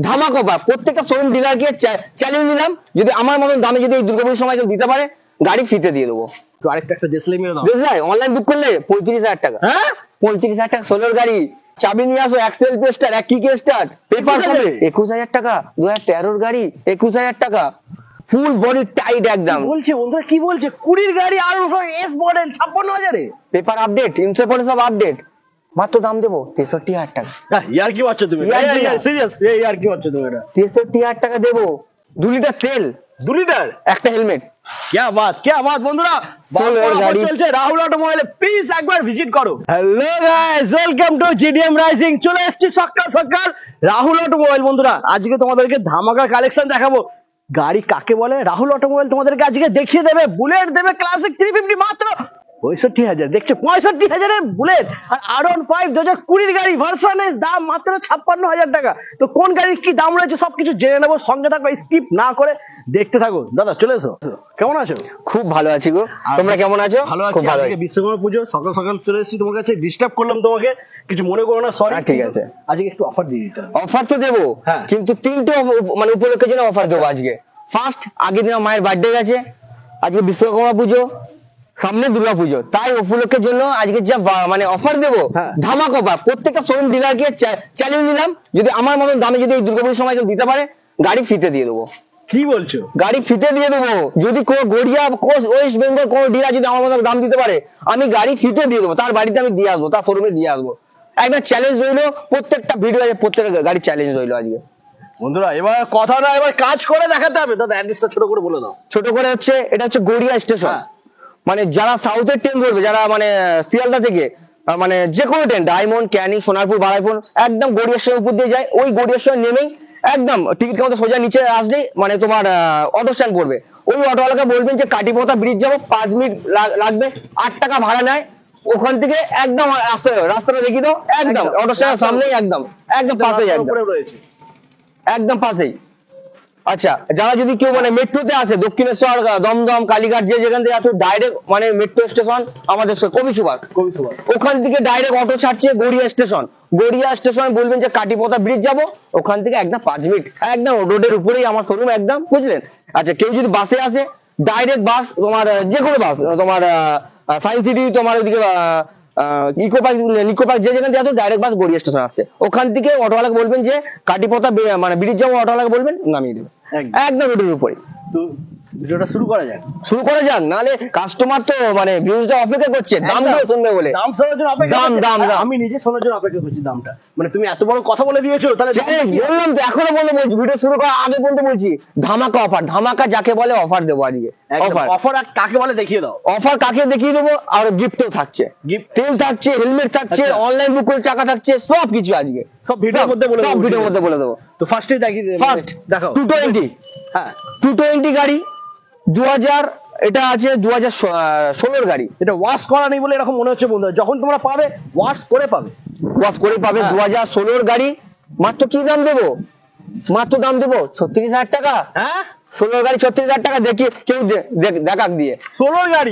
ধামাক offer, প্রত্যেকটা showroom ডিলারকে challenge দিলাম, যদি আমার মতন দামে যদি এই দুর্গাপুজোর সময় কেউ দিতে পারে গাড়ি ফ্রিতে দিয়ে দেবো। তো আরেকটা একটা দেশলাই মেরে দাও। দেশলাই অনলাইন বুক করলে 35,000 টাকা। হ্যাঁ 35,000 টাকা সোলার গাড়ি, চাবি নিয়ে আসো, এক্সেল পেস্টার, এক কিক স্টার্ট, পেপার কমে 21,000 টাকা। 2013 গাড়ি 21,000 টাকা, ফুল বডি টাইট একদম। বলছে বন্ধুরা কি বলছে, 20 গাড়ি আর এস মডেল 56,000-এ পেপার আপডেট, ইন্স্যুরেন্স সব আপডেট, মাত্র দাম দেবো 63,000 টাকা। ইয়ার কি হচ্ছে তুমি, সিরিয়াস ইয়ার কি হচ্ছে তুমি? এটা 63,000 টাকা দেবো, 2 লিটার তেল, 2 লিটার, একটা হেলমেট। क्या बात বন্ধুরা, সোলার গাড়ি চলছে রাহুল অটোমোবাইলে, প্লিজ একবার ভিজিট করো। Hello guys, welcome to GDM rising. চলে এসেছি সকাল সকাল রাহুল অটোমোবাইল। বন্ধুরা আজকে তোমাদেরকে ধামাকা কালেকশন দেখাবো। গাড়ি কাকে বলে, রাহুল অটোমোবাইল তোমাদেরকে আজকে দেখিয়ে দেবে। বুলেট দেবে ক্লাসিক 350 মাত্র 65,000। দেখছো 65,000-এর বুলেট, আর R15 2020 গাড়ি ভার্সন এস, দাম মাত্র 56,000 টাকা। তো কোন গাড়ির কি দাম রয়েছে সবকিছু জেনে নেবো, সঙ্গে থাকো, স্কিপ না করে দেখতে থাকো। দাদা চলে এসো, কেমন আছো? খুব ভালো আছি গো, তোমরা কেমন আছো? ভালো খুব আছি। ভালো আজকে বিশ্বকর্মা পুজো, সকাল সকাল চলে এসেছি তোমার কাছে, ডিস্টার্ব করলাম তোমাকে, কিছু মনে করো না, সরি। ঠিক আছে, আজকে একটু অফার দিয়ে দিতে হবে। অফার তো দেবো, হ্যাঁ। কিন্তু 3টে মানে উপলক্ষের জন্য অফার দেবো আজকে। ফার্স্ট, আগের দিন মায়ের বার্থডে গেছে, আজকে বিশ্বকর্মা পুজো, সামনে দুর্গা পুজো, তাই উপলক্ষের জন্য আজকে যা মানে অফার দেবো, হ্যাঁ। ধামাক অফার, প্রত্যেকটা শোরুম ডিলারকে চ্যালেঞ্জ দিলাম, যদি আমার মতন দামে যদি এই দুর্গাপুজোর সময় কেউ দিতে পারে গাড়ি ফ্রিতে দিয়ে দেবো। কি বলছো? গাড়ি ফ্রিতে দিয়ে দেবো, যদি কোনো গড়িয়া ওয়েস্ট বেঙ্গল কোনো ডিলার যদি আমার মতন দাম দিতে পারে আমি গাড়ি ফ্রিতে দিয়ে দেবো, তার বাড়িতে আমি দিয়ে আসবো, তার শোরুমে দিয়ে আসবো। একটা চ্যালেঞ্জ রইলো, প্রত্যেকটা ভিডিও আছে, প্রত্যেকটা গাড়ি চ্যালেঞ্জ রইলো আজকে। বন্ধুরা এবার কথা না, এবার কাজ করে দেখাতে হবে। দাদা অ্যাড্রেসটা ছোট করে বলে দাও। ছোট করে হচ্ছে, এটা হচ্ছে গড়িয়া স্টেশন। হ্যাঁ। মানে যারা সাউথের ট্রেন ধরবে, যারা মানে শিয়ালদা থেকে মানে যে কোনো ট্রেন, ডায়মন্ড, ক্যানিং, সোনারপুর, বারাইপুর, একদম গড়িয়া স্টেশনের উপর দিয়ে যায়, ওই গড়িয়া স্টেশন নেমেই একদম টিকিট কাউন্টার সোজা নিচে আসলেই মানে তোমার অটো স্ট্যান্ড পড়বে। ওই অটোওয়ালাকে বলবেন যে কাটিপোতা ব্রিজ যাবো, 5 মিনিট লাগবে, 8 টাকা ভাড়া নেয়। ওখান থেকে একদম রাস্তাটা দেখিয়ে দাও, একদম অটো স্ট্যান্ডের সামনেই, একদম পাশেই, একদম পাশেই। আচ্ছা, যারা যদি কেউ মানে মেট্রোতে আসে, দক্ষিণেশ্বর, দমদম, কালীঘাট, যে যেখান থেকে আসো, ডাইরেক্ট মানে মেট্রো স্টেশন আমাদের কবি সুভাষ, ওখান থেকে ডাইরেক্ট অটো ছাড়ছে গড়িয়া স্টেশন। গড়িয়া স্টেশন বলবেন যে কাটিপোতা ব্রিজ যাবো, ওখান থেকে একদম 5 মিনিট, একদম রোডের উপরেই আমার শোরুম, একদম, বুঝলেন? আচ্ছা, কেউ যদি বাসে আসে, ডাইরেক্ট বাস, তোমার যে কোনো বাস, তোমার সায়েন্স সিটি, তোমার ওইদিকে নিকো পার্ক, যে যেখান থেকে আসো, ডাইরেক্ট বাস গড়িয়া স্টেশন আসছে। ওখান থেকে অটোওয়ালাকে বলবেন যে কাটিপোতা মানে ব্রিজ যাবো, অটোওয়ালাকে বলবেন নামিয়ে দেবে, একদম রোডের উপরে। তো ভিডিওটা শুরু করা যাক। নাহলে কাস্টমার তো মানে ভিউজটা অপেক্ষা করছে দামগুলো শুনবে বলে। দাম শোনার জন্য অপেক্ষা করছে। দাম আমি নিজে শোনার জন্য অপেক্ষা করছি দামটা। মানে তুমি এত বড় কথা বলে দিয়েছো, তাহলে বললাম তো, এখনো বলছি, ভিডিও শুরু করার আগে পর্যন্ত বলছি, ধামাকা অফার, ধামাকা যাকে বলে অফার দেবো আজকে। অফার কাকে বলে দেখিয়ে দাও। অফার কাকে দেখিয়ে দেবো, আর গিফটও থাকছে, তেল থাকছে, হেলমেট থাকছে, অনলাইন বুক করে টাকা থাকছে, সব কিছু আজকে সব ভিডিওর মধ্যে বলে দেবো। তো ফার্স্টে দেখিয়ে দেবো। ফার্স্ট দেখাও 220। হ্যাঁ 220 গাড়ি 2000, এটা আছে 2016 গাড়ি। এটা ওয়াশ করা নেই বলে এরকম মনে হচ্ছে বন্ধুরা, যখন তোমরা পাবে ওয়াশ করে পাবে। 2016 গাড়ি, মাত্র কি দাম দেবো, মাত্র দাম দেবো 36,000 টাকা। হ্যাঁ 16 গাড়ি 36,000 টাকা, দেখিয়ে কেউ দেখাক দিয়ে। 16 গাড়ি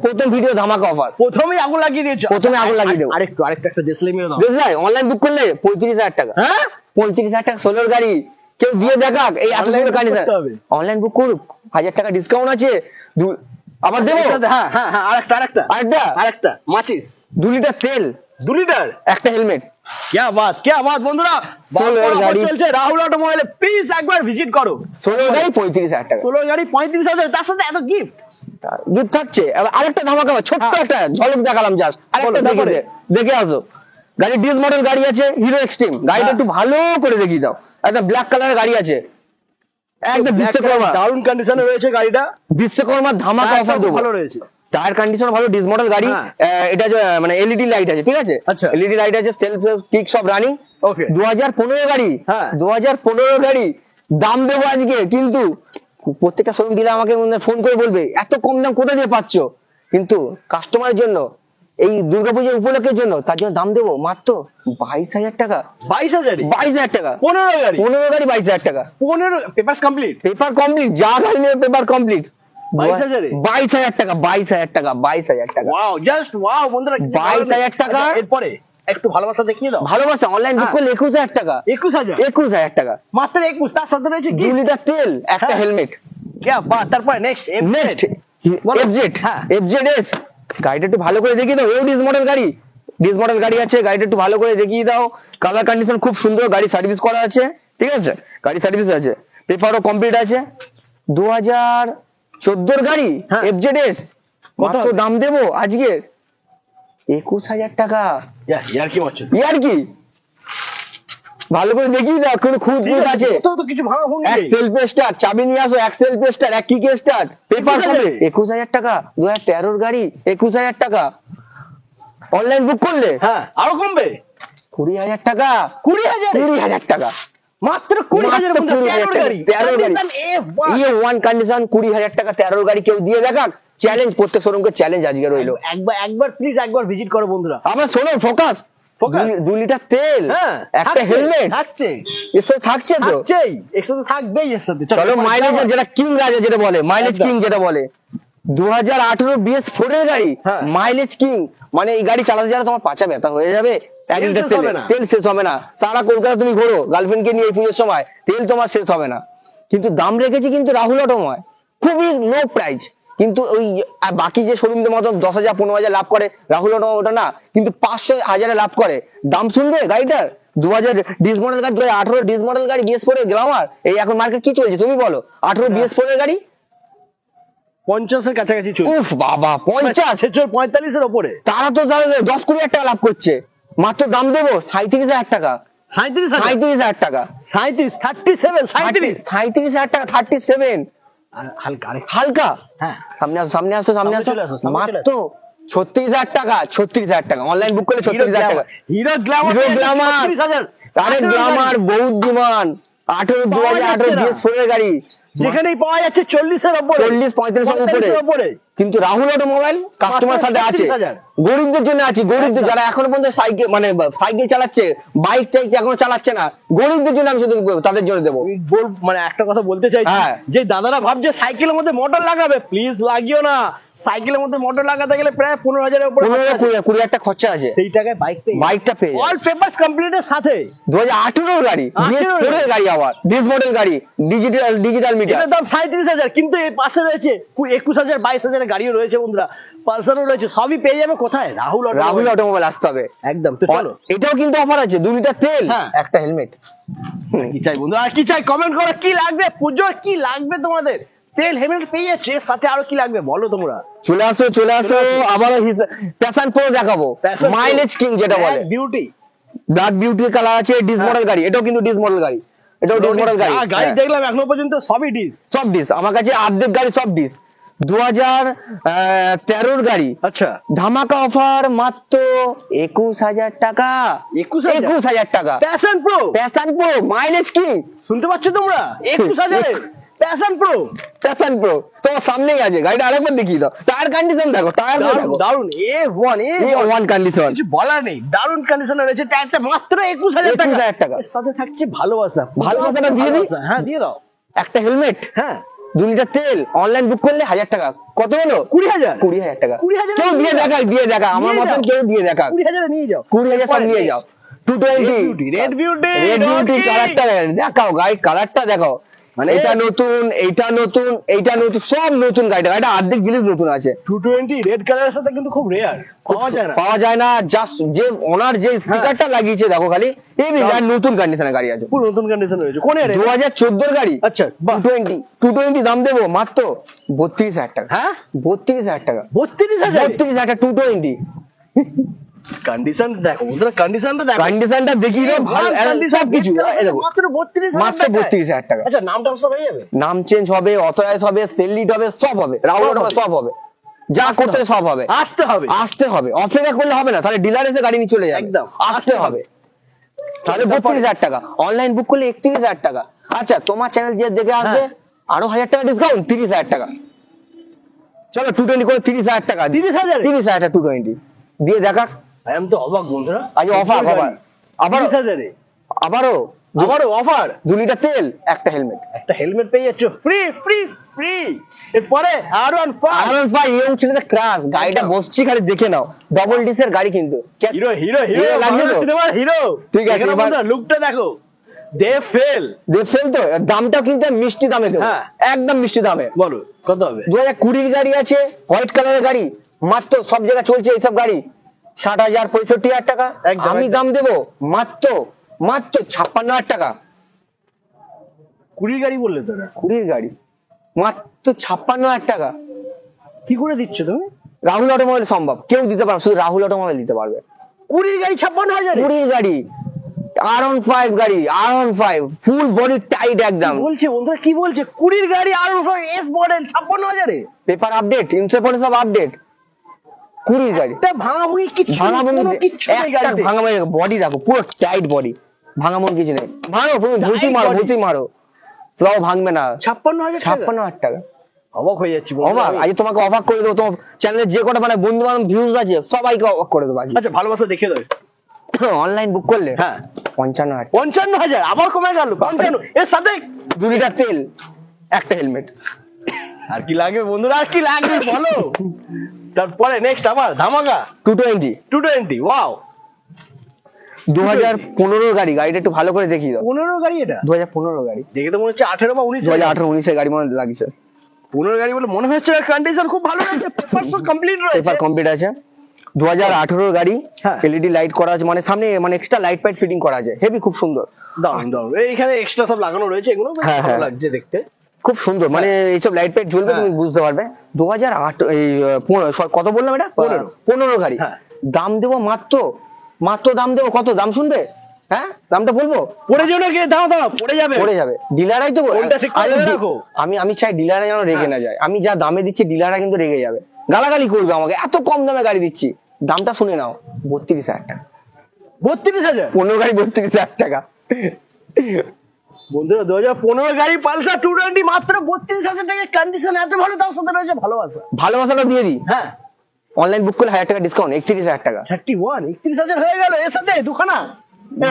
প্রথম ভিডিও ধামাকা অফার, প্রথমেই আগুন লাগিয়ে দিয়েছো। প্রথমে আগুন লাগিয়ে দেবো। আরেকটা একটা দেশলাই মেরে দাও। দেশলাই অনলাইন বুক করলে 35,000 টাকা। হ্যাঁ 35,000 টাকা 16 গাড়ি, কেউ দিয়ে দেখাক, এই এত সুন্দর গাড়ি অনলাইন বুক করুক, 1000 টাকা ডিসকাউন্ট আছে, আবার দেবো। হ্যাঁ হ্যাঁ হ্যাঁ আরেকটা মাচিস, 2 লিটার তেল, 2 লিটার, একটা হেলমেট। क्या बात বন্ধুরা, সোলার গাড়ি চলছে রাহুল অটোমোবাইলে, প্লিজ একবার ভিজিট করো। 16 গাড়ি 35,000 টাকা, 16 গাড়ি 35,000, তার সাথে এত গিফট থাকছে। আরেকটা ধামাকা, ছোট্ট একটা ঝলক দেখালাম জাস্ট, আরেকটা দেখে আসো। গাড়ি ডিএস মডেল গাড়ি আছে, হিরো এক্সট্রিম, গাড়িটা একটু ভালো করে দেখিয়ে দাও। একটা ব্ল্যাক কালারের গাড়ি আছে, একদম বিশ্বকর্মা, দারুণ কন্ডিশনে রয়েছে গাড়িটা। বিশ্বকর্মা ধামাকা অফার দেবো, ভালো রয়েছে, টায়ার কন্ডিশন ভালো, ডিস মডেল গাড়ি। এটা মানে এলইডি লাইট আছে, ঠিক আছে, আচ্ছা এলইডি লাইট আছে, সেলফ কিক সব রানিং। ওকে 2015 গাড়ি, 2015 গাড়ি, দাম দেবো আজকে, কিন্তু প্রত্যেকটা শোরুম ডিলার আমাকে ফোন করে বলবে এত কম দাম কোথা দিয়ে পাচ্ছ, কিন্তু কাস্টমারের জন্য, এই দুর্গাপূজার উপলক্ষের জন্য, তার জন্য দাম দেবো মাত্র 22,000 টাকা। 22,000 টাকা 15 গাড়ি 22,000 টাকা। 15 পেপার কমপ্লিট, যা গাড়ি নেবে পেপার কমপ্লিট। 22,000 টাকা, 22,000 টাকা। ওয়াও, জাস্ট ওয়াও বন্ধুরা, 22,000 টাকা। এরপরে একটু ভালোবাসা দেখিয়ে দাও। ভালোবাসা অনলাইন বুক হ্যাঁ। করলে 21,000 টাকা, 21,000 21,000 টাকা, মাত্র 21। তার সাথে রয়েছে 2 গিফট। লিটার তেল, একটা হ্যাঁ। হেলমেট। क्या बात। তারপরে নেক্সট নেক্সট বলো। FZ, হ্যাঁ। FZS গাড়িটা একটু ভালো করে দেখিয়ে দাও। ও ডিস মডেল গাড়ি, ডিস মডেল গাড়ি আছে, গাড়িটা একটু ভালো করে দেখিয়ে দাও। কালার কন্ডিশন খুব সুন্দর, গাড়ি সার্ভিস করা আছে, ঠিক আছে, গাড়ি সার্ভিস আছে, পেপারও কমপ্লিট আছে। 2014 গাড়ি হ্যাঁ। FZS, কত কত হবে? দাম দেবো আজকে? 21,000 টাকা। ইয়ার কি মারছো? ইয়ার কি, ভালো করে দেখিয়ে দাও, কোনো খুঁত খুঁত আছে? তো কিছু ভাঙা ভুঙি এক নেই। সেলফ স্টার্ট, চাবি নিয়ে আসো, এক সেলফ স্টার্ট, এক কিক স্টার্ট, পেপার 21,000 সমেত 21,000 টাকা। 2013 গাড়ি 21,000 টাকা। অনলাইন বুক করলে হ্যাঁ আরো কমবে। 20,000 টাকা, 20,000 20,000 টাকা, মাত্র 20,000 মাত্র 20,000 টাকা। গাড়ি। 13 গাড়ি। Condition A1। ইয়ে ওয়ান কন্ডিশন 20,000 টাকা, 13 গাড়ি কেউ দিয়ে দেখাক। চ্যালেঞ্জ, প্রত্যেক শোরুমকে চ্যালেঞ্জ আজকে রইলো। একবার প্লিজ একবার ভিজিট করো বন্ধুরা। আবার শোনো, ফোকাস, Focus? 2 লিটার তেল, হ্যাঁ একটা থাকছে, হেলমেট, থাকছে এর সাথে থাকছে তো। থাকছেই, এর সাথে থাকবেই এর সাথে। চলো মাইলেজ, যেটা কিং রাজা যেটা বলে, মাইলেজ একদম। কিং যেটা বলে, 2018 BS4 এর গাড়ি, হ্যাঁ। Mileage king. মানে এই গাড়ি চালাতে চালাতে তোমার পাছা ব্যথা হয়ে যাবে, এক লিটার শেষ হবে তেলে না। তেল শেষ হবে না। সারা কলকাতা তুমি ঘোরো গার্লফ্রেন্ড কে নিয়ে এই পুজোর সময়, তেল তোমার শেষ হবে না। কিন্তু দাম রেখেছি কিন্তু রাহুল অটোময়, খুবই লো প্রাইস। কিন্তু ওই বাকি যে শোরুমদের মতো 10,000 15,000 লাভ করে, রাহুল অটোময় ওটা না, কিন্তু 500 1000 লাভ করে। দাম শুনবে গাড়িটার? 2000 ডিস মডেল গাড়ি, 2018 ডিস মডেল গাড়ি, BS4 এর গ্লামার। এই এখন মার্কেট কি চলছে তুমি বলো? 18 BS4 এর গাড়ি 50 এর কাছাকাছি চলছে। উফ বাবা, 50, 45 এর উপরে। তারা তো 10-20,000 টাকা লাভ করছে। মাত্র দাম দেবো 37,000 টাকা, 37,000 37,000 টাকা, 37 37 37 37,000 টাকা, 37। হালকা আরে হালকা, হ্যাঁ সামনে আসো, সামনে আসো, সামনে সামনে আসো। চলে আসো, সামনে চলে মাত্র 36,000 টাকা, 36,000 টাকা। অনলাইন বুক করলে 36,000 টাকা। Hero Glamour, hero Glamour, 36,000। আরে গ্ল্যামার বহুত ডিমান্ড। 18 পাওয়া যাচ্ছে 2018 না। BS4 এর গাড়ি, যেখানেই পাওয়া যাচ্ছে 40 এর উপরে, 40-45 এর উপরে। 45 এর উপরে। কিন্তু রাহুল অটোমোবাইল কাস্টমার মাত্র সাথে আছে, 36,000 গরিবদের জন্য আছে। গরিবদের, একদম। যারা এখনো পর্যন্ত সাইকেল মানে সাইকেল চালাচ্ছে, বাইক টাইক এখনো চালাচ্ছে না, গরিবদের জন্য আমি শুধু তাদের জন্য দেবো। আমি মানে একটা কথা বলতে চাইছি, হ্যাঁ। যে দাদারা ভাবছে সাইকেলের মধ্যে মোটর লাগাবে, প্লিজ লাগিও না। সাইকেলের মধ্যে মোটর লাগাতে গেলে প্রায় 15,000 এর উপরে খরচা আছে। 20,000 টাকা খরচা আছে, সেই টাকায় বাইক পেয়ে বাইকটা পেয়ে যাবে। অল পেপারস কমপ্লিটের সাথে। 2018 গাড়ি, 18 BS4 এর গাড়ি, আবার ডিস মডেল গাড়ি, ডিজিটাল মিটার। এটার দাম 37,000, কিন্তু এর পাশে রয়েছে 21,000 22,000 এর গাড়িও রয়েছে বন্ধুরা, পালসারও রয়েছে। সবই পেয়ে যাবে কোথায়? রাহুল রাহুল অটোমোবাইল আসতে হবে একদম। তো চলো, এটাও কিন্তু অফার আছে, 2 লিটার তেল, হ্যাঁ। একটা হেলমেট। কি চাই বন্ধু, আর কি চাই কমেন্ট করো। কি লাগবে পুজোর, কি লাগবে তোমাদের? তেল হেলমেট পেয়ে যাচ্ছে, এর সাথে আরো কি লাগবে বলো তোমরা। চলে আসো, চলে আসো। আবার প্যাশন প্রো দেখাবো, মাইলেজ কিং যেটা বলে। বিউটি ব্ল্যাক বিউটি কালার আছে, ডিস হ্যাঁ। মডেল গাড়ি, এটাও কিন্তু ডিস মডেল গাড়ি, এটাও ডিস মডেল গাড়ি। গাড়ি হ্যাঁ। দেখলাম এখনো পর্যন্ত সবই ডিস। সব ডিস আমার কাছে, অর্ধেক গাড়ি সব ডিস। 2013 গাড়ি, আচ্ছা ধামাকা অফার মাত্র 21,000 টাকা, 21,000 টাকা। Passion pro, passion pro mileage king, শুনতে পাচ্ছ তোমরা? 21,000 প্যাশন প্রো। প্যাশন প্রো তোমার সামনেই আছে। গাড়িটা আরেকবার দেখিয়ে দাও, টায়ার কন্ডিশন দেখো, টায়ার দেখো, দারুন A1 ওয়ান কন্ডিশন, কিছু বলার নেই, দারুন কন্ডিশনে রয়েছে। একটা মাত্র 21,000 টাকা। 21,000 টাকা। এর সাথে থাকছে ভালোবাসা। ভালোবাসাটা দিয়ে দিই? ভালোবাসা, হ্যাঁ দিয়ে দাও। একটা হেলমেট, হ্যাঁ 2 লিটার তেল। অনলাইন বুক করলে 1000 টাকা। কত হলো? 20,000 20,000 টাকা। 20,000 কেউ দিয়ে দেখাক, দিয়ে দেখা, আমার নিয়ে মতন যাও। কেউ দিয়ে দেখাক। 20,000 নিয়ে যাও। 20,000 সব নিয়ে যাও। 220 রেড বিউটি, রেড বিউটি কালারটা দেখাও, গাড়ির কালারটা দেখাও। মানে এটা নতুন, এইটা নতুন, এইটা নতুন, সব নতুন। গাড়িটা অর্ধেক জিনিস নতুন আছে। 220 রেড কালারের সাথে কিন্তু খুব রেয়ার, পাওয়া যায় না। পাওয়া যায় না। জাস্ট যে ওনার যে স্টিকারটা লাগিয়েছে দেখো খালি, এই বিরাট নতুন কন্ডিশনের গাড়ি আছে, পুরো নতুন কন্ডিশন রয়েছে। কোন এর? 2014 গাড়ি। আচ্ছা বাহ। 220 দাম দেবো মাত্র 32,000 টাকা। হ্যাঁ 32,000 টাকা, 32,000 32,000 টাকা 220। কন্ডিশন দেখো বন্ধুরা, কন্ডিশনটা দেখো, কন্ডিশনটা দেখিয়ে দাও, ভালো সব কিছু। এই দেখো মাত্র 32,000 মাত্র 32,000 টাকা। আচ্ছা নাম ট্রান্সফার হয়ে যাবে? নাম চেঞ্জ হবে, অথরাইজ হবে, সেল হবে, সব হবে। রাহুল অটোমোবাইল সব হবে, যা আসতে করতে হবে সব হবে। আসতে হবে। আসতে হবে, অপেক্ষা করলে হবে না, তাহলে ডিলার এসে গাড়ি নিয়ে চলে যাবে। একদম, আসতে হবে। তাহলে 32,000 টাকা। অনলাইন বুক করলে 31,000 টাকা। আচ্ছা তোমার চ্যানেল যে দেখে আসবে, আরো 1,000 টাকা ডিসকাউন্ট, 30,000 টাকা। চলো 220 করে 30,000 টাকা। 30,000 30,000 টাকা 220 দিয়ে দেখা। আই এম তো অবাক বন্ধুরা, আজ অফার, আবার 30,000 আবারও আবারও অফার। 2 লিটার তেল, একটা হেলমেট। একটা হেলমেট পেয়ে যাচ্ছ ফ্রি ফ্রি ফ্রি। এরপরে R15 R15 ইয়ং ছেলেদের ক্রাশ, গাড়িটা বসছি খালি দেখে নাও, ডবল ডিসের গাড়ি কিন্তু হিরো হিরো হিরো হিরো লাগছে তো? সিনেমার হিরো। ঠিক আছে, এখানে এবার- বন্ধুরা লুকটা দেখো, দে ফেল। দেখছেন তো, দামটা কিন্তু মিষ্টি দামে দেবো, হ্যাঁ। একদম মিষ্টি দামে। বলো কত হবে? 2020 গাড়ি আছে, হোয়াইট কালারের গাড়ি, মাত্র সব জায়গায় চলছে এইসব গাড়ি 60,000 65,000 টাকা। একদম, আমি একদম। দাম দেবো মাত্র 56,000 টাকা। 20 গাড়ি বললে তো, 20 গাড়ি মাত্র 56,000 টাকা। কি করে দিচ্ছ তুমি? রাহুল অটোমোবাইল সম্ভব, কেউ দিতে পারবে, শুধু রাহুল অটোমোবাইল দিতে পারবে। 20 গাড়ি 56,000। 20 গাড়ি, R15 গাড়ি, R15 ফুল বডি টাইট একদম, বলছে বন্ধুরা, কি বলছে? 20 গাড়ি R15 S মডেল 56,000 এ। পেপার আপডেট, ইন্স্যুরেন্স সব আপডেট। 20 গাড়ি একটা ভাঙাভুঙি কিচ্ছু নেই, ভাঙাভাঙি, কোনো কিচ্ছু নেই একটা গাড়িতে। ভাঙাভাঙি, বডি দেখো পুরো টাইট বডি, ভাঙামন কিছু নেই। মারো তুমি, ভুসি Tight মারো, body। ভুসি মারো, তাও ভাঙবে না। 56,000 টাকা? 56,000 টাকা অবাক হয়ে যাচ্ছি বন্ধুরা অবাক। আমি। আজ তোমাকে অবাক করে দেবো, তোমার চ্যানেলে যে কটা মানে বন্ধু বান্ধব ভিউজ আছে সবাইকে অবাক করে দেবো আজ। আচ্ছা ভালোবাসা দেখে দাও। অনলাইন বুক করলে হ্যাঁ 55,000 55,000 আবার কমে গেল 55। এর সাথে 2 লিটার তেল, একটা হেলমেট। আর কি লাগবে বন্ধুরা, আর কি লাগবে বলো? তারপরে নেক্সট আবার ধামাকা 220 220। ওয়াও, 2015 গাড়ি, গাড়িটা একটু ভালো করে দেখিয়ে দাও। 15 গাড়ি এটা? 2015 গাড়ি, দেখে তো মনে হচ্ছে 18 বা 19। 2018-19 গাড়ি মনে লাগিছে। 15 গাড়ি বলে মনে হচ্ছে কন্ডিশন খুব ভালো আছে, পেপারস কমপ্লিট রয়েছে। পেপার কমপ্লিট আছে। 2018 গাড়ি, হ্যাঁ। এলইডি লাইট করা আছে, মানে সামনে মানে এক্সট্রা লাইট ফাইট ফিটিং করা আছে, হেভি, খুব সুন্দর। দারুন দারুন, এইখানে এক্সট্রা সব লাগানো রয়েছে, এগুলো বেশ হ্যাঁ, ভালো হ্যাঁ। লাগছে দেখতে। খুব সুন্দর, মানে এইসব লাইট ফাইট জ্বলবে, হ্যাঁ। তুমি বুঝতে পারবে। 2008 এই কত বললাম এটা? 15 গাড়ি। হ্যাঁ। দাম দেবো মাত্র দাম দেবো কত, দাম শুনবে? হ্যাঁ, দামটা বলবো, পড়ে যাবে নাকি? দাও দাও, পড়ে যাবে। পড়ে যাবে। ডিলারাই তো কোনটা ঠিক করে আমি- রাখো। আমি চাই ডিলাররা যেন রেগে হ্যাঁ। না যায়। আমি যা দামে দিচ্ছি ডিলাররা কিন্তু রেগে যাবে, গালাগালি করবে আমাকে, এত কম দামে গাড়ি দিচ্ছি। দামটা শুনে নাও, 32,000 টাকা। 32,000 15 গাড়ি 32,000 টাকা। বন্ধুরা, 2015 গাড়ি পালসার 220 মাত্র 32,000 টাকা কন্ডিশন, এত ভালো, তার সাথে রয়েছে ভালোবাসা। ভালোবাসাটা দিয়ে দিই, হ্যাঁ অনলাইন বুক করলে 1,000 টাকা ডিসকাউন্ট, 31,000 টাকা। 31 31,000 হয়ে গেল। এর সাথে দুখানা,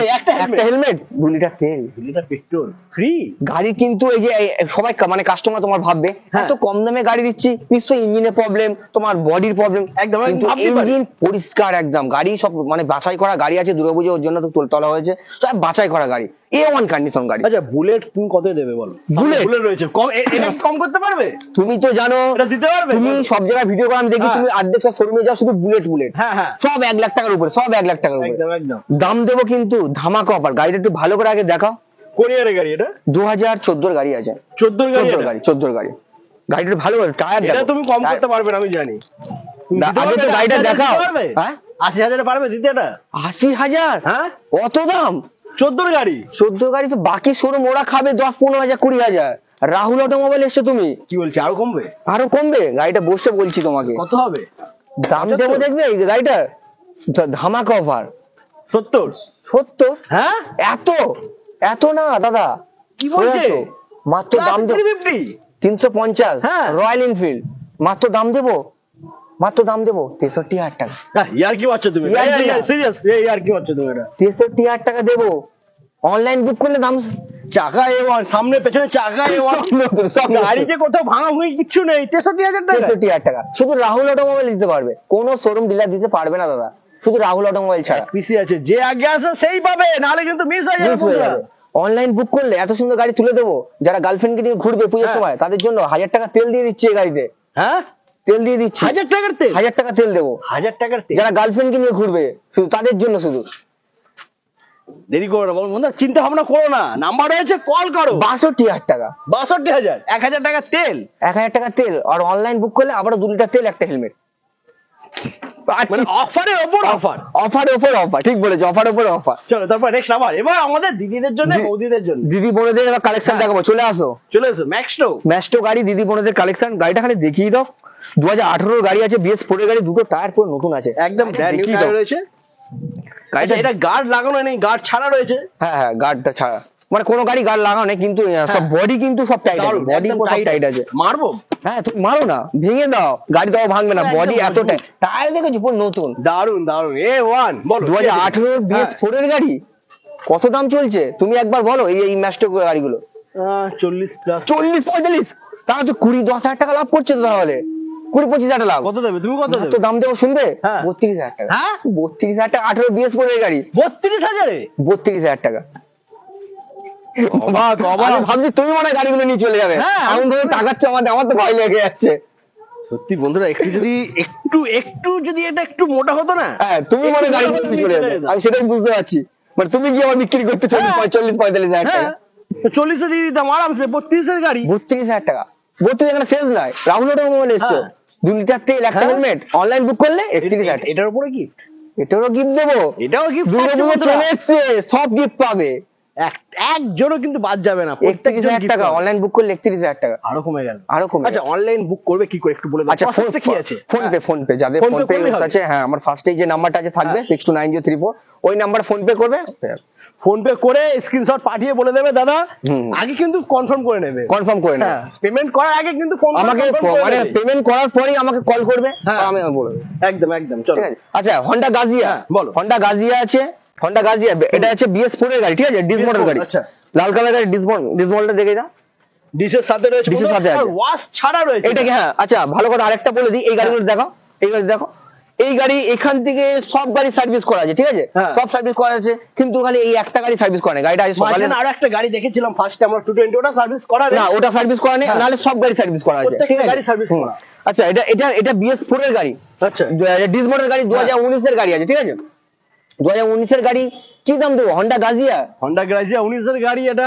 এই একটা একটা হেলমেট, 2 লিটার তেল। Litre petrol free. গাড়ি কিন্তু এই যে সবাই মানে কাস্টমার তোমার ভাববে হ্যাঁ। এত কম দামে গাড়ি দিচ্ছি, নিশ্চয়ই ইঞ্জিনের প্রবলেম, তোমার বডির প্রবলেম। একদম, কিন্তু ভাবতেই পারি। ইঞ্জিন পরিষ্কার একদম, গাড়ি সব মানে বাছাই করা গাড়ি আছে, দুর্গাপুজো ওর জন্য তো তোলা হয়েছে, সব বাছাই করা গাড়ি, A1 কন্ডিশন গাড়ি। আচ্ছা বুলেট তুমি কত দেবে বলো? বুলেট? বুলেট রয়েছে, কম এটা কম করতে পারবে? তুমি তো জানো, এটা দিতে পারবে? তুমি সব জায়গায় ভিডিও করে আমি দেখি, হ্যাঁ। তুমি অর্ধেক সব শোরুমে যাও শুধু বুলেট, হ্যাঁ হ্যাঁ, সব 1 লাখ টাকার উপরে, সব 1 লাখ টাকার উপরে। একদম একদম। দাম দেবো কিন্তু ধামাকা অফার। গাড়িটা একটু ভালো করে আগে দেখাও। কোন ইয়ারের গাড়ি এটা? 2014 গাড়ি আছে, 14 গাড়ি 14 এটা? গাড়ি, 14 গাড়ি। গাড়িটা একটু ভালো করে টায়ার এটা দেখো, তুমি কম করতে পারবে না, আমি জানি। তুমি দিতে আগে তো পারবে? গাড়িটা 80,000 দেখাও। দিতে পারবে? হ্যাঁ? 80,000 পারবে দিতে এটা? 80,000? হ্যাঁ, অত দাম? 14 গাড়ি। 14 গাড়ি তো বাকি শোরুম ওরা খাবে 10-15,000 20,000। রাহুল অটোমোবাইল এসছো তুমি, কি বলছি, আরো কমবে? আরো কমবে। গাড়িটা বসে বলছি তোমাকে, কত হবে? দাম 75? দেবো দেখবে এই গাড়িটা, ধামাকা অফার। 70? 70? হ্যাঁ, এত না দাদা, কি বলছে? শুনেছো? মাত্র দাম দেবো 350? 350। হ্যাঁ। রয়্যাল এনফিল্ড, মাত্র দাম দেবো 63,000 টাকা। ইয়ার কি মারছো তুমি? ইয়ার কি না। সিরিয়াস, ইয়ার কি মারছো তুমি এটা? 63,000 টাকা দেবো। অনলাইন বুক করলে দাম চাকা A1, সামনে পেছনে চাকা A1, সব নতুন, সব গাড়িতে কোথাও ভাঙা ভুঙি কিচ্ছু নেই। 63,000 টাকা? 63,000 টাকা শুধু রাহুল অটোমোবাইল দিতে পারবে, কোনো শোরুম ডিলার দিতে পারবে না দাদা, শুধু রাহুল অটোমোবাইল ছাড়া। পিসি আছে, যে আগে আসে সেই পাবে, নাহলে কিন্তু মিস হয়ে যাবে Miss হয়ে বন্ধুরা। যাবে। অনলাইন বুক করলে এত সুন্দর গাড়ি তুলে দেবো, যারা গার্লফ্রেন্ডকে নিয়ে ঘুরবে পুজোর হ্যাঁ। সময় তাদের জন্য 1,000 টাকা তেল দিয়ে দিচ্ছি এই গাড়িতে, হ্যাঁ, তেল দিয়ে দিচ্ছি 1,000 টাকার তেল? 1,000 টাকা তেল দেবো, 1,000 টাকার তেল? যারা গার্লফ্রেন্ডকে নিয়ে ঘুরবে শুধু তাদের জন্য শুধু। দেরি করো না বন্ধুরা, চিন্তা ভাবনা করো না, নাম্বার রয়েছে, কল করো। 62,000 টাকা, 62,000, 1,000 টাকার তেল। 1,000 টাকা তেল, আর অনলাইন বুক করলে আবারও 2 লিটার তেল, একটা হেলমেট। মানে অফারের ওপর অফার। অফারের উপর অফার, ঠিক বলেছো, অফারের উপর অফার। চলো তারপর নেক্সট আবার, এবার আমাদের দিদিদের জন্য, জি- বৌদিদের জন্য। দিদি বোনদের এবার কালেকশন হ্যাঁ। দেখাবো, চলে আসো। চলে এসো ম্যাক্সটো। ম্যাস্টো গাড়ি, দিদি বোনদের কালেকশন। গাড়িটা খালি দেখিয়ে দাও। 2018 গাড়ি আছে, BS4 গাড়ি, দুটো টায়ার পুরো নতুন আছে, একদম ব্র্যান্ড নিউ দেখিয়ে দাও। টায়ার রয়েছে। গাড়িটা এটা গার্ড লাগানো নেই, গার্ড ছাড়া রয়েছে। হ্যাঁ, গার্ডটা ছাড়া, মানে কোনো গাড়ি গার্ড লাগাও নেই, কিন্তু সব বডি কিন্তু সব টাইট আছে, দারুণ, বডি একদম সব টাইট আছে। মারবো? হ্যাঁ, তুমি মারো না, ভেঙে দাও, গাড়ি দাও ভাঙবে না, একদম বডি এত মজবুত। টাইট, টায়ার দেখেছো পুরো নতুন। দারুন দারুন, A1 বলো। 2018 BS4 এর গাড়ি কত দাম চলছে তুমি একবার বলো, এই ম্যাস্টো গাড়িগুলো। 40 প্লাস। 40-45, তাহলে তো 20-10 হাজার টাকা লাভ করছে তো, তাহলে 20-25 হাজার লাভ। কত দেবে তুমি, কত তো দেবে? দাম দেবো, শুনবে? হ্যাঁ। 32,000 টাকা। হ্যাঁ 32,000 টাকা, 18 BS পড়ে গাড়ি, 32,000-এ? 32,000 টাকা। অবাক অবাক। আমি ভাবছি তুমি মনে হয় গাড়িগুলো নিয়ে চলে যাবে, হ্যাঁ। এমন ভাবে তাকাচ্ছে আমার তো ভয় লেগে যাচ্ছে। সত্যি বন্ধুরা, একটু যদি একটু যদি এটা একটু মোটা হতো না। হ্যাঁ, তুমি মনে হয় গাড়িগুলো নিয়ে চলে যাবে, আমি সেটাই বুঝতে পারছি। মানে তুমি কি আমার বিক্রি করতে 40-45 হাজার হ্যাঁ টাকা? 40-এ দিয়ে দিতাম আরামসে, 32-এর গাড়ি। 32,000 টাকা। 32 এখানে শেষ নয়, রাহুল অটোমোবাইল এসছো, হ্যাঁ। 2 লিটার তেল, একটা হ্যাঁ। হেলমেট, অনলাইন বুক করলে 31,000 টাকা। এটার উপরে কি? এটারও গিফট দেবো, এটাও কি? দুর্গাপুজো চলে এসছে, সব গিফট পাবে। একজনও কিন্তু বাদ যাবে না। 31,000 টাকা অনলাইন বুক করলে, 31,000 টাকা। আরো কমে গেল। আরো কমে আচ্ছা, অনলাইন বুক করবে কি করে একটু বলে দাও। আচ্ছা, প্রসেসটা কি আছে? ফোন পে যাদের ফোন ফোন পে পে করলেই হবে? আছে, হ্যাঁ, আমার ফার্স্টে যে নাম্বারটা আছে থাকবে 629034, ওই নাম্বার ফোন পে করবে, ফোন পে করে স্ক্রিনশট পাঠিয়ে বলে দেবে দাদা। হুম। আগে কিন্তু কনফার্ম করে নেবে। কনফার্ম করে নেবে। হ্যাঁ, পেমেন্ট করার আগে কিন্তু ফোন আমাকে মানে পেমেন্ট করার পরেই আমাকে কল করবে, হ্যাঁ। আমি বলবো। একদম একদম, চলো। ঠিক আছে। আচ্ছা, হন্ডা গাজিয়া, হ্যাঁ, বলো। হন্ডা গাজিয়া আছে, হন্ডা গাজিয়া, এটা আছে BS4 এর গাড়ি, ঠিক আছে, ডিস মডেল গাড়ি। আচ্ছা। লাল কালার গাড়ি, ডিস মডেলটা দেখে দাও। ডিসের সাথে রয়েছে, ডিসের সাথে আছে। আর ওয়াশ ছাড়া রয়েছে। এটা কি? হ্যাঁ, আচ্ছা, ভালো কথা আরেকটা বলে দিই, এই গাড়িগুলো দেখো, এই গাড়ি দেখো, এই গাড়ি এখান থেকে সব গাড়ি সার্ভিস করা আছে, ঠিক আছে, হ্যাঁ। সব সার্ভিস করা আছে, কিন্তু খালি এই একটা গাড়ি সার্ভিস করে না। গাড়িটা আজ সকালে, মাঝখানে আরো একটা গাড়ি দেখেছিলাম ফার্স্টে আমরা 220, ওটা সার্ভিস করা নেই। না ওটা সার্ভিস করা নেই, হ্যাঁ। নাহলে সব গাড়ি সার্ভিস করা আছে, ঠিক প্রত্যেকটা আছে, গাড়ি সার্ভিস করা। আচ্ছা, এটা BS4 এর গাড়ি, আচ্ছা, ডিস মডেল গাড়ি, 2019 এর গাড়ি আছে, ঠিক আছে, 2019 এর গাড়ি। কি দাম দেবো? হন্ডা গাজিয়া হন্ডা গ্রাজিয়া 19 এর গাড়ি, এটা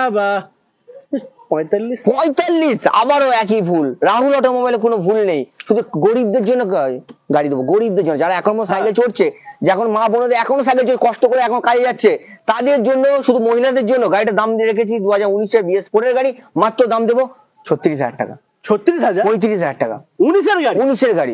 45। আবারও একই ভুল। রাহুল অটোমোবাইলে কোনো ভুল নেই, শুধু গরিবদের জন্য গাড়ি দেবো, গরিবদের জন্য, যারা এখনো সাইকেল চড়ছে, যে এখন মা বোনদের এখনো সাইকেল চড়ে কষ্ট করে এখন কাজে যাচ্ছে, তাদের জন্য, শুধু মহিলাদের জন্য গাড়িটার দাম দিয়ে রেখেছি 2019 এর BS4 এর গাড়ি, মাত্র দাম দেবো 36,000 টাকা। 36,000? 35,000 টাকা। 19 এর গাড়ি? 19 এর গাড়ি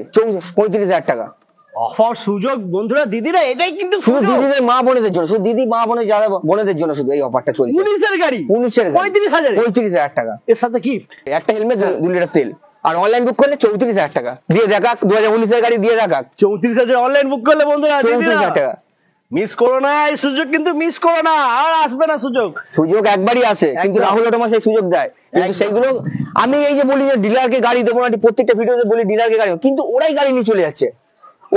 35,000 টাকা। অফার সুযোগ বন্ধুরা, দিদিরা, এটাই কিন্তু শুধু সুযোগ। দিদিদের মা বোনেদের জন্য, শুধু দিদি মা বোনের যারা বোনেদের জন্য শুধু এই অফারটা চলছে। 19 এর গাড়ি? 19 এর গাড়ি 35,000? 35,000 টাকা। এর সাথে গিফট একটা হেলমেট, 2 লিটার তেল, আর অনলাইন বুক করলে 34,000 টাকা দিয়ে দেখাক, 2019 এর গাড়ি দিয়ে দেখাক, 34,000 অনলাইন বুক করলে বন্ধুরা, 34,000 টাকা। মিস করো না এই সুযোগ, কিন্তু মিস করো না, আর আসবে না সুযোগ। সুযোগ একবারই আসে, কিন্তু একদম। রাহুল অটোমা সেই সুযোগ দেয়, কিন্তু একদম। সেইগুলো আমি এই যে বলি যে ডিলারকে গাড়ি দেবো না, প্রত্যেকটা ভিডিওতে বলি ডিলারকে গাড়ি দেবো, কিন্তু ওরাই গাড়ি নিয়ে চলে যাচ্ছে।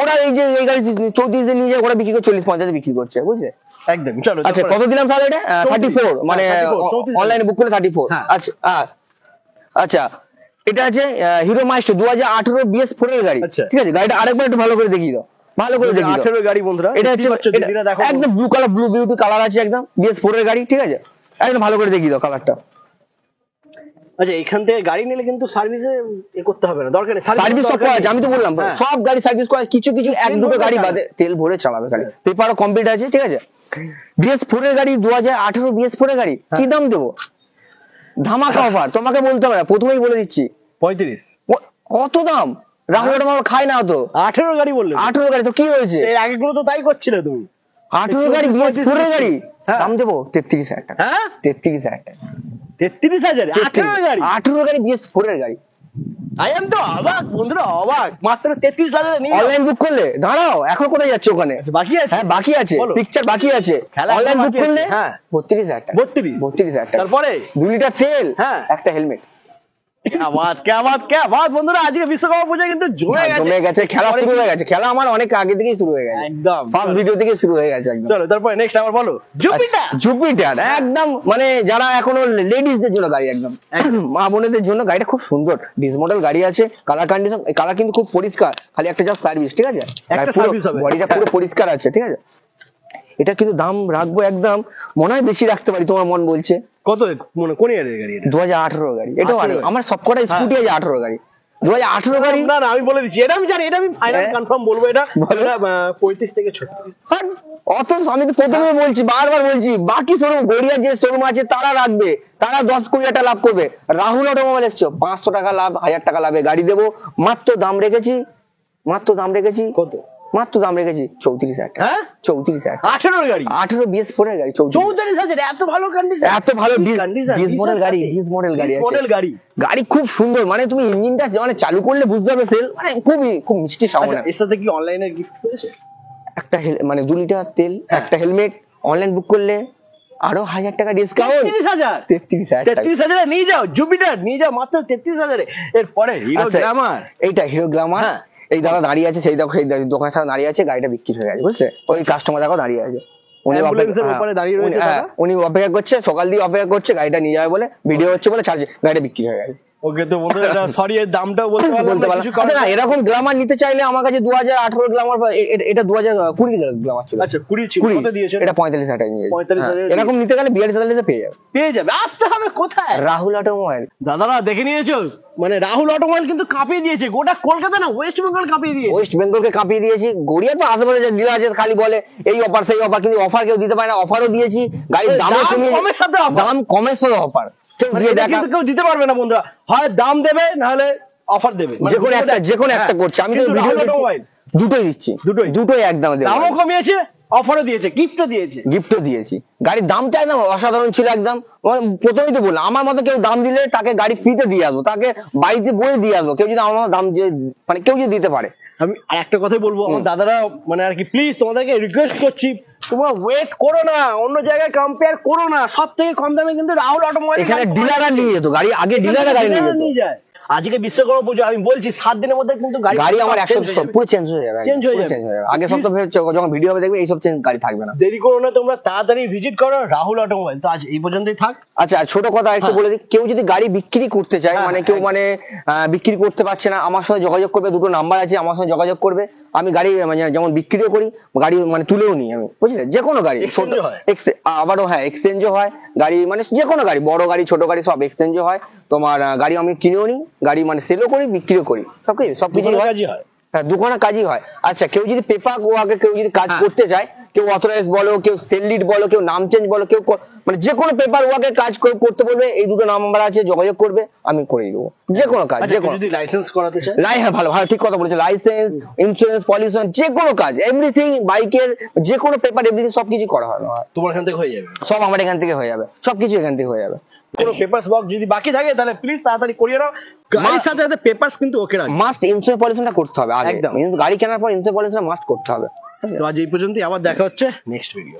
ওরা এই যে এই গাড়ি 34 দিয়ে নিয়ে যায়, ওরা বিক্রি করে 40-50 বিক্রি করছে, বুঝলে? একদম, চলো। আচ্ছা, কত দিলাম তাহলে এটা? 34, মানে 34, অনলাইনে বুক করলে 34। হ্যাঁ। আচ্ছা, আচ্ছা, এটা আছে হিরো মাইস্টার 2018 BS4 এর গাড়ি, আচ্ছা। ঠিক আছে, গাড়িটা আরেকবার একটু ভালো করে দেখিয়ে দাও, ভালো করে দেখিয়ে দাও। 18 গাড়ি বন্ধুরা, এটা হচ্ছে দিদিরা দেখো একদম blue colour, blue beauty colour আছে, একদম BS4 এর গাড়ি, ঠিক আছে, একদম ভালো করে দেখিয়ে দাও কালারটা। আচ্ছা, এখান থেকে গাড়ি নিলে কিন্তু সার্ভিসে করতে হবে না, দরকার নেই সার্ভিস সব করা আছে, আমি তো বললাম হ্যাঁ। সব গাড়ি সার্ভিস করা, কিছু এক দুটো গাড়ি বাদে তেল ভরে চালাবে খালি, পেপারও কমপ্লিট আছে, ঠিক আছে। BS4 এর গাড়ি 2018 BS4 এর গাড়ি, কি দাম দেবো? ধামাকা অফার, তোমাকে বলতে হবে না, প্রথমেই বলে দিচ্ছি। 35? কত দাম? রাহুল অটোমোবাইল খায় না তো। 18 গাড়ি বললে? 18 গাড়ি তো কি হয়েছে? এর আগেগুলো তো তাই করছিলে তুমি। 18 গাড়ি BS4 এর গাড়ি, হ্যাঁ। দাম দেবো 33,000 টাকা। হ্যাঁ, 33,000 টাকা। 33,000? 18 গাড়ি? 18 গাড়ি BS4 এর গাড়ি। আই এম তো অবাক বন্ধুরা, অবাক। মাত্র 33,000 নিয়ে অনলাইন বুক করলে, দাঁড়াও, এখন কোথায় যাচ্ছে ওখানে? বাকি আছে? হ্যাঁ, বাকি আছে, বলো। পিকচার বাকি আছে, খেলা অনলাইন এখনো বুক বাকি আছে, করলে হ্যাঁ। 32,000 টাকা। 32,000 টাকা। তারপরে 2 লিটার তেল, হ্যাঁ। একটা হেলমেট। क्या बात বন্ধুরা, আজকে বিশ্বকাপ পূজা কিন্তু জমে গেছে, খেলা শুরু হয়ে গেছে, খেলা আমার অনেক আগে থেকেই শুরু হয়ে গেছে, একদম ফার্স্ট ভিডিও থেকে শুরু হয়ে গেছে একদম। চলো, তারপরে নেক্সট আবার বলো। জুপিটার? জুপিটার একদম, মানে যারা এখনো লেডিসদের জন্য গাড়ি, একদম মা বোনেদের জন্য গাড়িটা খুব সুন্দর, ডিস মডেল গাড়ি আছে, কালার কন্ডিশন, কালার কিন্তু খুব পরিষ্কার, খালি একটা জাস্ট সার্ভিস, ঠিক আছে, একটা সার্ভিস হবে, বডিটা পুরো পরিষ্কার আছে, ঠিক আছে। এটা কিন্তু দাম রাখবো একদম, মনে হয় বেশি রাখতে পারি, তোমার মন বলছে। কত, মানে কোন ইয়ারের গাড়ি এটা? 2018 গাড়ি, এটাও 18 আমার সবকটা স্কুটি আছে 18 গাড়ি, 2018 গাড়ি। না না, আমি বলে দিচ্ছি, এটা আমি জানি, এটা আমি ফাইনাল হ্যাঁ। কনফার্ম বলবো, এটা বলো। 35 থেকে 36। আর অত আমি তো প্রথমে বলছি, বারবার বলছি, বাকি শোরুম গড়িয়া যে শোরুম আছে তারা রাখবে, তারা 10-20 টাকা লাভ করবে। রাহুল অটোমোবাইল এসছো, 500 টাকা লাভ, 1000 টাকা লাভে গাড়ি দেবো, মাত্র দাম রেখেছি কত? মাত্র দাম রেখেছি 34,000 টাকা। হ্যাঁ, 34,000 টাকা। 18 গাড়ি 18 BS4 এর গাড়ি 34,000। 34,000? এত ভালো কন্ডিশন, এত ভালো ডিস মডেল গাড়ি, ডিস মডেল গাড়ি আছে। মডেল গাড়ি। গাড়ি খুব সুন্দর, মানে তুমি ইঞ্জিনটা মানে চালু করলে বুঝতে পারবে সেল, মানে খুব মিষ্টি সাউন্ড। আচ্ছা, এর সাথে কি অনলাইনে গিফট করেছে? একটা মানে 2 লিটার তেল, একটা হেলমেট, অনলাইন বুক করলে আরো 1000 টাকা ডিসকাউন্ট। 33,000 33,000 টাকা। 33,000 নিয়ে যাও, জুপিটার নিয়ে যাও মাত্র 33,000 এরপরে হিরো আচ্ছা, গ্ল্যামার। এইটা হিরো গ্ল্যামার। হ্যাঁ। এই দাদা দাঁড়িয়ে আছে, সেই দেখো সেই দোকানের সামনে দাঁড়িয়ে আছে, গাড়িটা বিক্রি হয়ে গেছে বুঝছে, ওই কাস্টমার দেখো দাঁড়িয়ে আছে, উনি অ্যাম্বুলেন্সের উপরে দাঁড়িয়ে রয়েছে দাদা। উনি অপেক্ষা করছে, সকাল দিয়ে অপেক্ষা করছে গাড়িটা নিয়ে যাবে বলে, ভিডিও হচ্ছে বলে ছাড়ছে, গাড়িটা বিক্রি হয়ে গেছে। ওকে, তো বন্ধুরা এটা সরি এর দামটাও বলতে পারলাম বলতে না, পারলাম। কিছু আচ্ছা, করার না, নেই। এরকম গ্ল্যামার নিতে চাইলে আমার কাছে 2018 গ্ল্যামার, এটা 2020 গ্ল্যামার ছিল। আচ্ছা 20 ছিল, 20 কত দিয়েছে? এটা 45,000 টাকা নিয়ে 45,000 এরকম নিতে গেলে 42,000 পেয়ে যাবে। পেয়ে যাবে, আসতে হবে কোথায়? রাহুল অটোমোবাইল। দাদারা দেখে নিয়েছো, মানে রাহুল অটোমোবাইল কিন্তু কাঁপিয়ে দিয়েছে গোটা কলকাতা, না ওয়েস্ট বেঙ্গল কাঁপিয়ে দিয়েছে। ওয়েস্ট বেঙ্গলকে কাঁপিয়ে দিয়েছি। গড়িয়া তো আশেপাশে যে ডিলার আছে খালি বলে এই অফার সেই অফার, কিন্তু অফার কেউ দিতে পারে না। অফারও দিয়েছি, গাড়ির দামও দাম কমিয়ে, কমের সাথে offer। দাম কমের সাথে অফার। কেউ মানে দিয়ে এটা দেখা, কিন্তু কেউ দিতে পারবে না বন্ধুরা, হয় দাম দেবে না হলে অফার দেবে, মানে যে কোনো একটা করছে। আমি তো কিন্তু ভিডিও রাহুল অটোমোবাইল দুটোই দিচ্ছি, দুটোই একদম দামও কমিয়েছে, অফারও দিয়েছে, গিফটও দিয়েছে। গিফটও দিয়েছি। গাড়ির দামটা একদম অসাধারণ ছিল একদম। প্রথমেই তো বললাম, আমার মতো কেউ দাম দিলে তাকে গাড়ি ফ্রিতে দিয়ে আসবো, তাকে বাড়িতে বয়ে দিয়ে আসবো। কেউ যদি আমার মতো দাম দিয়ে, মানে কেউ যদি দিতে পারে। আমি আর একটা কথাই বলবো, আমার দাদারা মানে আর কি, প্লিজ তোমাদেরকে রিকোয়েস্ট করছি, তোমরা ওয়েট করো না, অন্য জায়গায় কম্পেয়ার করো না, সব থেকে কম দামে কিন্তু রাহুল অটোমোবাইল এখানে ডিলাররা নিয়ে যেত গাড়ি, আগে ডিলাররা গাড়ি নিয়ে যেত। যায়। আজকে বিশ্বকর্মা পুজো, আমি বলছি 7 দিনের মধ্যে কিন্তু গাড়ি আমার 100 পুরো চেঞ্জ হয়ে যাবে, Change হয়ে পুরো যাবে। change হয়ে যাবে। আগে সব তো যখন ভিডিও হবে দেখবে এইসব চেঞ্জ গাড়ি থাকবে না। দেরি করো না, তোমরা তাড়াতাড়ি ভিজিট করো রাহুল অটোমোবাইল। তো আজ এই পর্যন্তই থাক। আচ্ছা, আর ছোট কথা একটু বলে দিই, কেউ যদি গাড়ি বিক্রি করতে চায়, হ্যাঁ, মানে কেউ মানে বিক্রি করতে পারছে না, আমার সঙ্গে যোগাযোগ করবে। দুটো নাম্বার আছে, আমার সঙ্গে যোগাযোগ করবে। আমি গাড়ি মানে যেমন বিক্রিও করি, গাড়ি মানে তুলেও নিই আমি, বুঝলে, যে কোনো গাড়ি। Exchange ও হয়। আবারও হ্যাঁ, এক্সচেঞ্জও হয় গাড়ি, মানে যে কোনো গাড়ি, বড় গাড়ি ছোট গাড়ি সব এক্সচেঞ্জও হয়। তোমার গাড়ি আমি কিনেও নিই, গাড়ি মানে সেলও করি, বিক্রিও করি, সবকিছু দুটো হয়। কাজই হয়। হ্যাঁ, দুখানা কাজই হয়। আচ্ছা, কেউ যদি পেপার ওয়ার্কে কেউ যদি কাজ হ্যাঁ। করতে চায়, কেউ অথরাইজ বলো, কেউ সেল লিড বলো, কেউ নাম চেঞ্জ বলো, কেউ মানে যে কোনো পেপার ওয়ার্কে কাজ করতে বলবে, এই দুটো নাম্বার আছে, যোগাযোগ করবে, আমি করে দেবো যে কোনো কাজ। আচ্ছা, যে কেউ কোনো যদি লাইসেন্স করাতে চায়, হ্যাঁ, ভালো ভালো ঠিক কথা বলেছো। লাইসেন্স, ইন্স্যুরেন্স, পলিউশন, যে কোনো কাজ, এভরিথিং, বাইকের যে কোনো পেপার, এভরিথিং সবকিছু করা হয়। তোমার এখান থেকে হয়ে যাবে, সব আমার এখান থেকে হয়ে যাবে, সবকিছু এখান থেকে হয়ে যাবে। কোনো পেপারস ওয়ার্ক যদি বাকি থাকে তাহলে প্লিজ তাড়াতাড়ি করিয়ে নাও। গাড়ির সাথে সাথে পেপারস কিন্তু ওকে রাখবে। মাস্ট ইন্স্যুরেন্স পলিউশনটা করতে হবে আগে, একদম। কিন্তু গাড়ি কেনার পর ইন্স্যুরেন্স পলিউশনটা মাস্ট করতে হবে। তো আজ এই পর্যন্তই, আবার দেখা হচ্ছে নেক্সট ভিডিও।